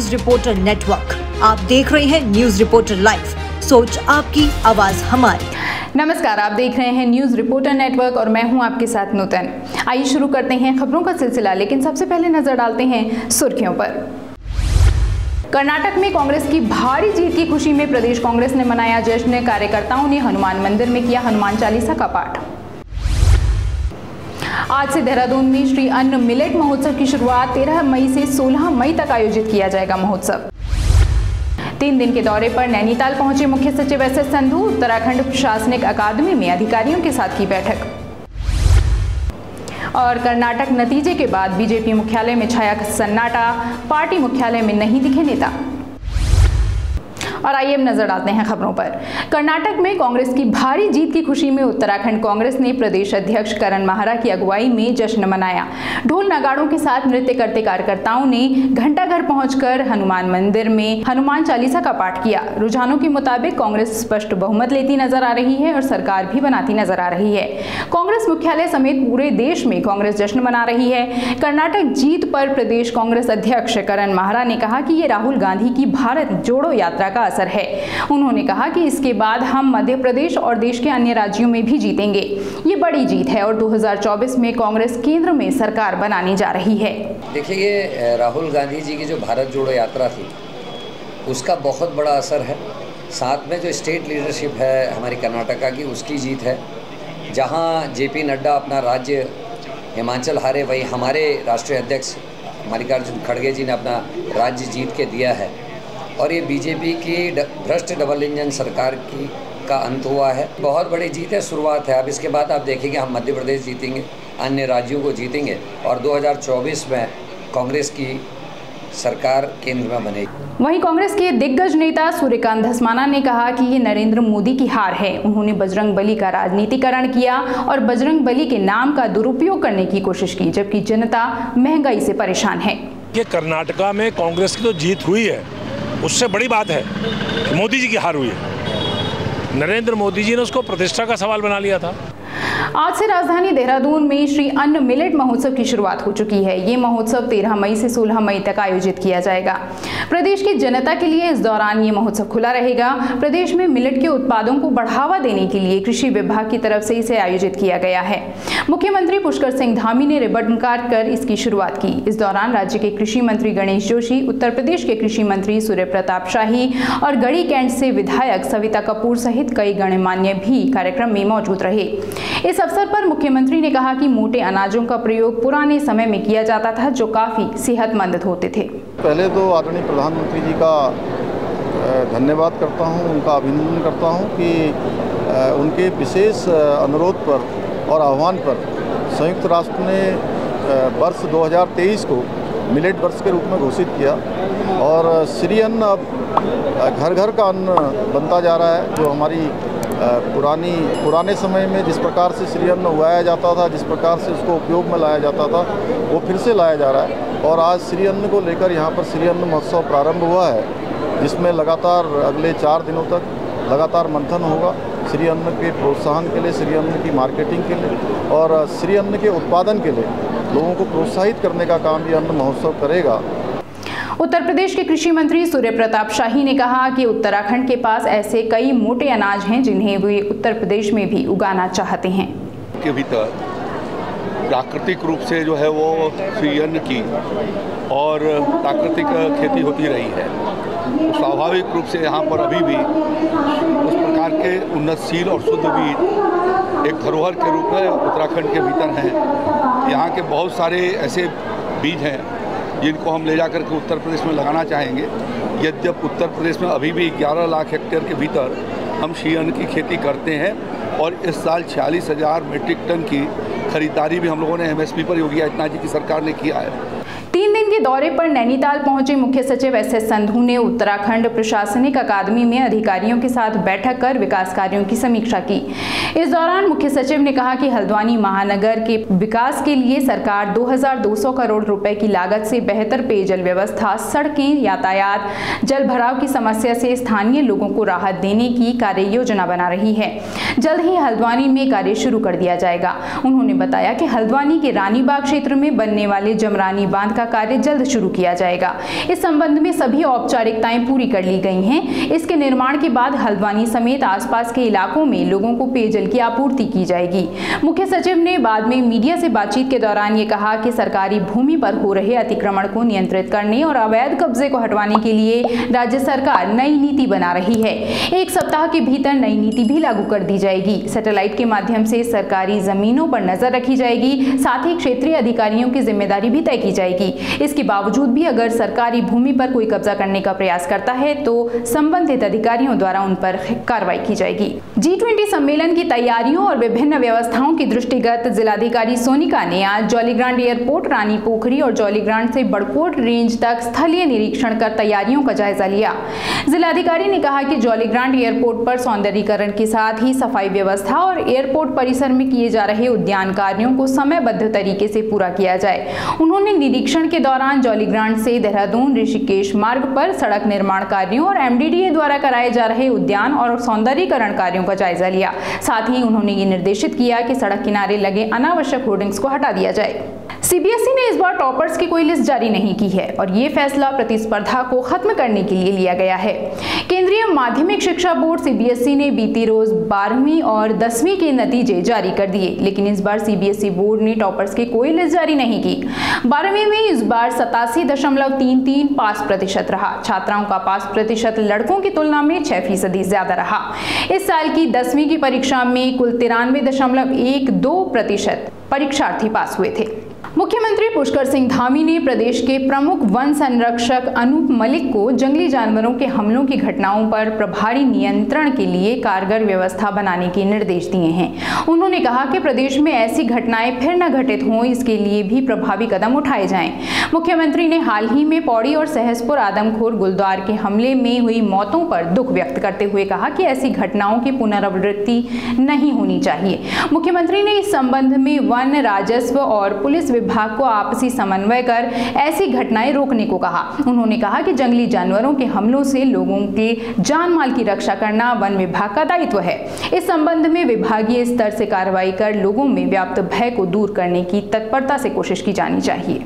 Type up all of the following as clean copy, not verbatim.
News reporter network. आप देख रहे हैं न्यूज रिपोर्टर लाइव, सोच आपकी, आवाज हमारी। नमस्कार, आप देख रहे हैं न्यूज रिपोर्टर नेटवर्क और मैं हूं आपके साथ नूतन। आइए शुरू करते हैं खबरों का सिलसिला, लेकिन सबसे पहले नजर डालते हैं सुर्खियों पर। कर्नाटक में कांग्रेस की भारी जीत की खुशी में प्रदेश कांग्रेस ने मनाया जश्न। कार्यकर्ताओं ने हनुमान मंदिर में किया हनुमान चालीसा का पाठ। आज से देहरादून में श्री अन्न मिलेट महोत्सव की शुरुआत। 13 मई से 16 मई तक आयोजित किया जाएगा महोत्सव। 3 दिन के दौरे पर नैनीताल पहुंचे मुख्य सचिव एस एस संधू। उत्तराखंड प्रशासनिक अकादमी में अधिकारियों के साथ की बैठक। और कर्नाटक नतीजे के बाद बीजेपी मुख्यालय में छाया सन्नाटा, पार्टी मुख्यालय में नहीं दिखे नेता। और आइए अब नजर डालते हैं खबरों पर। कर्नाटक में कांग्रेस की भारी जीत की खुशी में उत्तराखंड कांग्रेस ने प्रदेश अध्यक्ष करण माहरा की अगुवाई में जश्न मनाया। ढोल नगाड़ों के साथ नृत्य करते कार्यकर्ताओं ने घंटाघर पहुंचकर हनुमान मंदिर में हनुमान चालीसा का पाठ किया। रुझानों के मुताबिक कांग्रेस स्पष्ट बहुमत लेती नजर आ रही है और सरकार भी बनाती नजर आ रही है। कांग्रेस मुख्यालय समेत पूरे देश में कांग्रेस जश्न मना रही है। कर्नाटक जीत पर प्रदेश कांग्रेस अध्यक्ष करण माहरा ने कहा कि ये राहुल गांधी की भारत जोड़ो यात्रा का असर है। उन्होंने कहा कि इसके बाद हम मध्य प्रदेश और देश के अन्य राज्यों में भी जीतेंगे। ये बड़ी जीत है और 2024 में कांग्रेस केंद्र में सरकार बनाने जा रही है। देखिए, ये राहुल गांधी जी की जो भारत जोड़ो यात्रा थी उसका बहुत बड़ा असर है। साथ में जो स्टेट लीडरशिप है हमारी कर्नाटका की, उसकी जीत है। जहां जेपी नड्डा अपना राज्य हिमाचल हारे, वही हमारे राष्ट्रीय अध्यक्ष मल्लिकार्जुन खड़गे जी ने अपना राज्य जीत के दिया है। और ये बीजेपी की भ्रष्ट डबल इंजन सरकार का अंत हुआ है। बहुत बड़ी जीत है, शुरुआत है। अब इसके बाद आप देखेंगे हम मध्य प्रदेश जीतेंगे, अन्य राज्यों को जीतेंगे और 2024 में कांग्रेस की सरकार केंद्र में बनेगी। वहीं कांग्रेस के दिग्गज नेता सूर्यकांत धस्माना ने कहा कि ये नरेंद्र मोदी की हार है। उन्होंने बजरंगबली का राजनीतिकरण किया और बजरंगबली के नाम का दुरुपयोग करने की कोशिश की, जबकि जनता महंगाई से परेशान है। ये कर्नाटका में कांग्रेस की तो जीत हुई है, उससे बड़ी बात है कि मोदी जी की हार हुई है। नरेंद्र मोदी जी ने उसको प्रतिष्ठा का सवाल बना लिया था। आज से राजधानी देहरादून में श्री अन्न मिलेट महोत्सव की शुरुआत हो चुकी है। ये महोत्सव 13 मई से 16 मई तक आयोजित किया जाएगा। प्रदेश की जनता के लिए इस दौरान ये महोत्सव खुला रहेगा। प्रदेश में मिलेट के उत्पादों को बढ़ावा देने के लिए कृषि विभाग की तरफ से इसे आयोजित किया गया है। मुख्यमंत्री पुष्कर सिंह धामी ने रिबन काट कर इसकी शुरुआत की। इस दौरान राज्य के कृषि मंत्री गणेश जोशी, उत्तर प्रदेश के कृषि मंत्री सूर्य प्रताप शाही और गढ़ी कैंट से विधायक सविता कपूर सहित कई गणमान्य भी कार्यक्रम में मौजूद रहे। इस अवसर पर मुख्यमंत्री ने कहा कि मोटे अनाजों का प्रयोग पुराने समय में किया जाता था, जो काफी सेहतमंद होते थे। पहले तो आदरणीय प्रधानमंत्री जी का धन्यवाद करता हूं, उनका अभिनंदन करता हूं कि उनके विशेष अनुरोध पर और आह्वान पर संयुक्त राष्ट्र ने वर्ष 2023 को मिलेट वर्ष के रूप में घोषित किया और श्री अन्न अब घर घर का अन्न बनता जा रहा है। जो हमारी पुराने समय में जिस प्रकार से श्री अन्न उगाया जाता था, जिस प्रकार से उसको उपयोग में लाया जाता था, वो फिर से लाया जा रहा है। और आज श्री अन्न को लेकर यहाँ पर श्री अन्न महोत्सव प्रारंभ हुआ है, जिसमें लगातार अगले 4 दिनों तक लगातार मंथन होगा श्री अन्न के प्रोत्साहन के लिए, श्री अन्न की मार्केटिंग के लिए और श्री अन्न के उत्पादन के लिए लोगों को प्रोत्साहित करने का काम ये अन्न महोत्सव करेगा। उत्तर प्रदेश के कृषि मंत्री सूर्य प्रताप शाही ने कहा कि उत्तराखंड के पास ऐसे कई मोटे अनाज हैं जिन्हें वे उत्तर प्रदेश में भी उगाना चाहते हैं। के भीतर प्राकृतिक रूप से जो है वो श्री अन्न की और प्राकृतिक खेती होती रही है। तो स्वाभाविक रूप से यहाँ पर अभी भी उस प्रकार के उन्नतशील और शुद्ध बीज एक धरोहर के रूप में उत्तराखंड के भीतर हैं। यहाँ के बहुत सारे ऐसे बीज हैं जिनको हम ले जाकर के उत्तर प्रदेश में लगाना चाहेंगे। यद्यप उत्तर प्रदेश में अभी भी 11 लाख हेक्टेयर के भीतर हम श्री अन्न की खेती करते हैं और इस साल 46,000 मीट्रिक टन की खरीदारी भी हम लोगों ने MSP पर योगी आदित्यनाथ जी की सरकार ने किया है। 3 दिन के दौरे पर नैनीताल पहुंचे मुख्य सचिव एस एस संधू ने उत्तराखंड प्रशासनिक अकादमी में अधिकारियों के साथ बैठक कर विकास कार्यों की समीक्षा की। इस दौरान मुख्य सचिव ने कहा कि हल्द्वानी महानगर के विकास के लिए सरकार 2200 करोड़ रुपए की लागत से बेहतर पेयजल व्यवस्था, सड़कें, यातायात, जल भराव की समस्या से स्थानीय लोगों को राहत देने की कार्य योजना बना रही है। जल्द ही हल्द्वानी में कार्य शुरू कर दिया जाएगा। उन्होंने बताया कि हल्द्वानी के रानीबाग क्षेत्र में बनने वाले जमरानी बांध का कार्य जल्द शुरू किया जाएगा। इस संबंध में सभी औपचारिकताएं पूरी कर ली गई हैं। इसके निर्माण के बाद हल्द्वानी समेत आसपास के इलाकों में लोगों को पेयजल की आपूर्ति की जाएगी। मुख्य सचिव ने बाद में मीडिया से बातचीत के दौरान ये कहा कि सरकारी भूमि पर हो रहे अतिक्रमण को नियंत्रित करने और अवैध कब्जे को हटवाने के लिए राज्य सरकार नई नीति बना रही है। 1 सप्ताह के भीतर नई नीति भी लागू कर दी जाएगी। सैटेलाइट के माध्यम से सरकारी जमीनों पर नजर रखी जाएगी, साथ ही क्षेत्रीय अधिकारियों की जिम्मेदारी भी तय की जाएगी। इसके बावजूद भी अगर सरकारी भूमि पर कोई कब्जा करने का प्रयास करता है तो संबंधित अधिकारियों द्वारा उन पर कार्रवाई की जाएगी। G20 सम्मेलन की तैयारियों और विभिन्न व्यवस्थाओं की दृष्टिगत जिलाधिकारी सोनिका ने आज जौलीग्रांट एयरपोर्ट, रानी पोखरी और जौलीग्रांट से बड़कोट रेंज तक स्थलीय निरीक्षण कर तैयारियों का जायजा लिया। जिलाधिकारी ने कहा कि जौलीग्रांट एयरपोर्ट पर सौंदर्यीकरण के साथ ही सफाई व्यवस्था और एयरपोर्ट परिसर में किए जा रहे उद्यान कार्यों को समयबद्ध तरीके से पूरा किया जाए। उन्होंने निरीक्षण के दौरान जौलीग्रांट से देहरादून ऋषिकेश मार्ग पर सड़क निर्माण कार्यों और MDDA द्वारा कराए जा रहे उद्यान और सौंदर्यीकरण कार्यों का जायजा लिया। साथ ही उन्होंने ये निर्देशित किया कि सड़क किनारे लगे अनावश्यक होर्डिंग्स को हटा दिया जाए। CBSE ने इस बार टॉपर्स की कोई लिस्ट जारी नहीं की है और ये फैसला प्रतिस्पर्धा को खत्म करने के लिए लिया गया है। केंद्रीय माध्यमिक शिक्षा बोर्ड CBSE ने बीती रोज 12वीं और 10वीं के नतीजे जारी कर दिए, लेकिन इस बार CBSE बोर्ड ने टॉपर्स की कोई लिस्ट जारी नहीं की। 12वीं में इस बार 87.33 पास प्रतिशत रहा। छात्राओं का पास प्रतिशत लड़कों की तुलना में 6% ज्यादा रहा। इस साल की 10वीं की परीक्षा में कुल 93.12% परीक्षार्थी पास हुए थे। मुख्यमंत्री पुष्कर सिंह धामी ने प्रदेश के प्रमुख वन संरक्षक अनूप मलिक को जंगली जानवरों के हमलों की घटनाओं पर प्रभावी नियंत्रण के लिए कारगर व्यवस्था बनाने के निर्देश दिए हैं। उन्होंने कहा कि प्रदेश में ऐसी घटनाएं फिर न घटित हों, इसके लिए भी प्रभावी कदम उठाए जाएं। मुख्यमंत्री ने हाल ही में पौड़ी और सहसपुर आदमखोर गुलदार के हमले में हुई मौतों पर दुख व्यक्त करते हुए कहा कि ऐसी घटनाओं की पुनरावृत्ति नहीं होनी चाहिए। मुख्यमंत्री ने इस संबंध में वन, राजस्व और पुलिस विभाग को आपसी समन्वय कर ऐसी घटनाएं रोकने को कहा। उन्होंने कहा कि जंगली जानवरों के हमलों से लोगों के जान माल की रक्षा करना वन विभाग का दायित्व है। इस संबंध में विभागीय स्तर से कार्रवाई कर लोगों में व्याप्त भय को दूर करने की तत्परता से कोशिश की जानी चाहिए।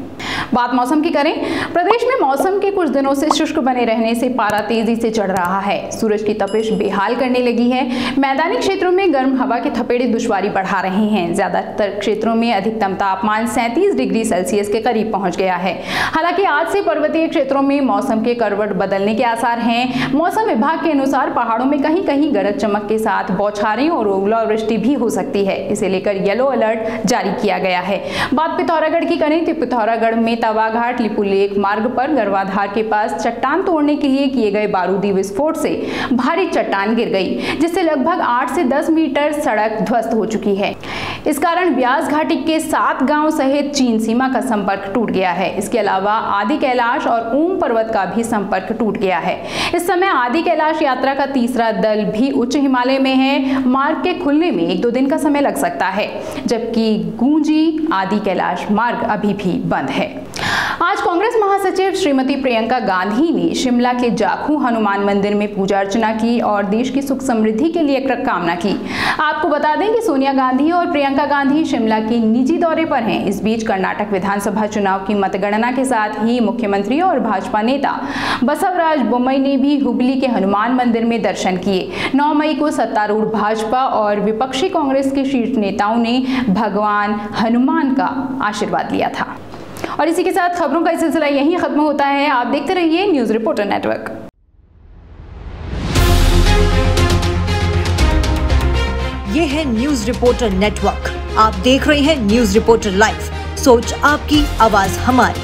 बात मौसम की करें। प्रदेश में मौसम के कुछ दिनों से शुष्क बने रहने से पारा तेजी से चढ़ रहा है। सूरज की तपिश बेहाल करने लगी है। मैदानी क्षेत्रों में गर्म हवा के थपेड़े दुश्वारी बढ़ा रहे हैं। ज्यादातर क्षेत्रों में अधिकतम तापमान 37 डिग्री सेल्सियस के करीब पहुंच गया है। हालांकि आज से पर्वतीय क्षेत्रों में मौसम के करवट बदलने के आसार हैं। मौसम विभाग के अनुसार पहाड़ों में कहीं कहीं गरज चमक के साथ बौछारें और ओलावृष्टि भी हो सकती है। इसे लेकर येलो अलर्ट जारी किया गया है। बात पिथौरागढ़ की करें तो पिथौरागढ़ में तवाघाट लिपुलेख मार्ग पर गरवाधार के पास चट्टान तोड़ने के लिए किए गए बारूदी विस्फोट से भारी चट्टान गिर गई, जिससे लगभग 8 से 10 मीटर सड़क ध्वस्त हो चुकी है। इस कारण व्यास घाटी के 7 गांव सहित चीन सीमा का संपर्क टूट गया है। इसके अलावा आदि कैलाश और ऊम पर्वत का भी संपर्क टूट गया है। इस समय आदि कैलाश यात्रा का तीसरा दल भी उच्च हिमालय में है। मार्ग के खुलने में 1-2 दिन का समय लग सकता है, जबकि गूंजी आदि कैलाश मार्ग अभी भी बंद है। आज कांग्रेस महासचिव श्रीमती प्रियंका गांधी ने शिमला के जाखू हनुमान मंदिर में पूजा अर्चना की और देश की सुख समृद्धि के लिए कामना की। आपको बता दें कि सोनिया गांधी और प्रियंका गांधी शिमला के निजी दौरे पर हैं। इस बीच कर्नाटक विधानसभा चुनाव की मतगणना के साथ ही मुख्यमंत्री और भाजपा नेता बसवराज बोम्मई ने भी हुबली के हनुमान मंदिर में दर्शन किए। 9 मई को सत्तारूढ़ भाजपा और विपक्षी कांग्रेस के शीर्ष नेताओं ने भगवान हनुमान का आशीर्वाद लिया था। और इसी के साथ खबरों का सिलसिला यहीं खत्म होता है। आप देखते रहिए न्यूज रिपोर्टर नेटवर्क। ये है न्यूज रिपोर्टर नेटवर्क। आप देख रहे हैं न्यूज रिपोर्टर लाइव। सोच आपकी, आवाज हमारी।